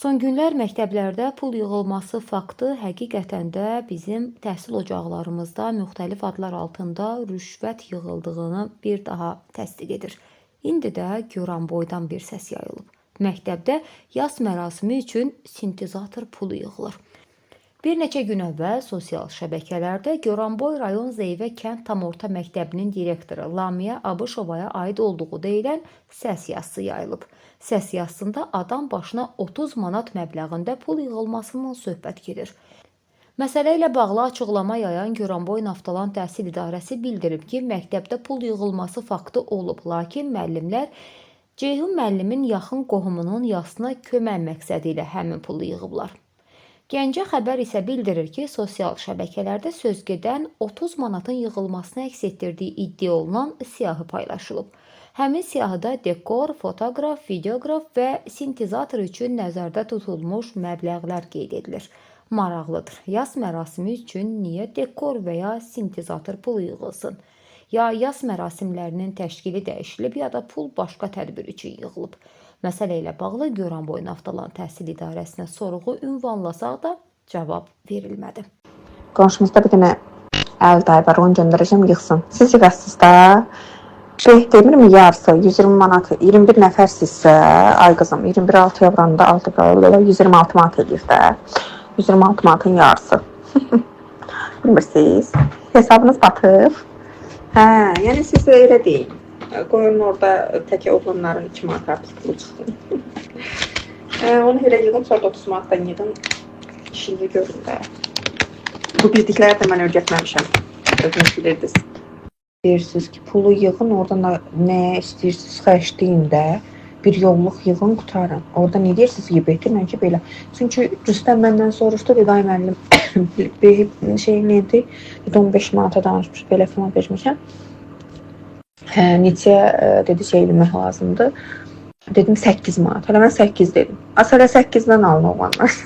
Son günlər məktəblərdə pul yığılması faktı həqiqətən də bizim təhsil ocaqlarımızda müxtəlif adlar altında rüşvət yığıldığını bir daha təsdiq edir. İndi də Goranboydan bir səs yayılıb. Məktəbdə yas mərasimi üçün sintezator pulu yığılır. Bir neçə gün əvvəl sosial şəbəkələrdə Goranboy rayon Zeyvə kənd tam orta məktəbinin direktoru Lamiyə Abışovaya aid olduğu deyilən səs yazısı yayılıb. Səs yazısında adam başına 30 manat məbləğində pul yığılmasından söhbət gedir. Məsələ ilə bağlı açıqlama yayan Goranboy Naftalan Təhsil İdarəsi bildirib ki, məktəbdə pul yığılması faktı olub, lakin müəllimlər Ceyhun müəllimin yaxın qohumunun yasına kömək məqsədi ilə həmin pulu yığıblar. Gəncə xəbər isə bildirir ki, sosial şəbəkələrdə sözgedən 30 manatın yığılmasını əks etdirdiyi iddia olunan siyahı paylaşılıb. Həmin siyahıda dekor, fotoqraf, videoqraf və sintezator üçün nəzərdə tutulmuş məbləğlər qeyd edilir. Maraqlıdır, yas mərasimi üçün niyə dekor və ya sintezator pulu yığılsın? Ya yas mərasimlərinin təşkili dəyişilib, ya da pul başqa tədbir üçün yığılıb. Məsələ ilə bağlı Goranboy Naftalan Təhsil İdarəsinə sorğu ünvanlasaq da cavab verilmədi. Qonşumuzda bir dənə əl dayı var, onu göndərəcəm yığsın. Siz yığasınız da. Demirim yarısı 120 manat, 21 nəfərsizsə, ay qızım, 21 evranda 6 qalır, 126 manat edir də. 126 manatın yarısı. Bilmirsiniz, hesabınız batıb. Yəni siz elə deyin. Qoyun orada tək oğlanların 2 manat artıq pulu çıxsın. Onu elə yığın, sonra 30 manatdan yığın, işinizi görün də. Bu bildikləri də mən öyrətməmişəm, özünüz bilirdiniz. Deyirsiniz ki, pulu yığın, orada nə istəyirsiniz xərcləyin də, bir yolluq yığın, qutarın. Orada ne deyirsiniz ki, betirmən ki, belə. Çünki Rüstəm məndən soruşdu, dedi, ay müəllim, bir şey neydi? 15 manata danışmış, belə falan vermişəm. Neçə dedi şey eləmək lazımdır. Dedim 8 manat. Hələ mən 8 dedim. Asələ 8-dən alın oğlanlar.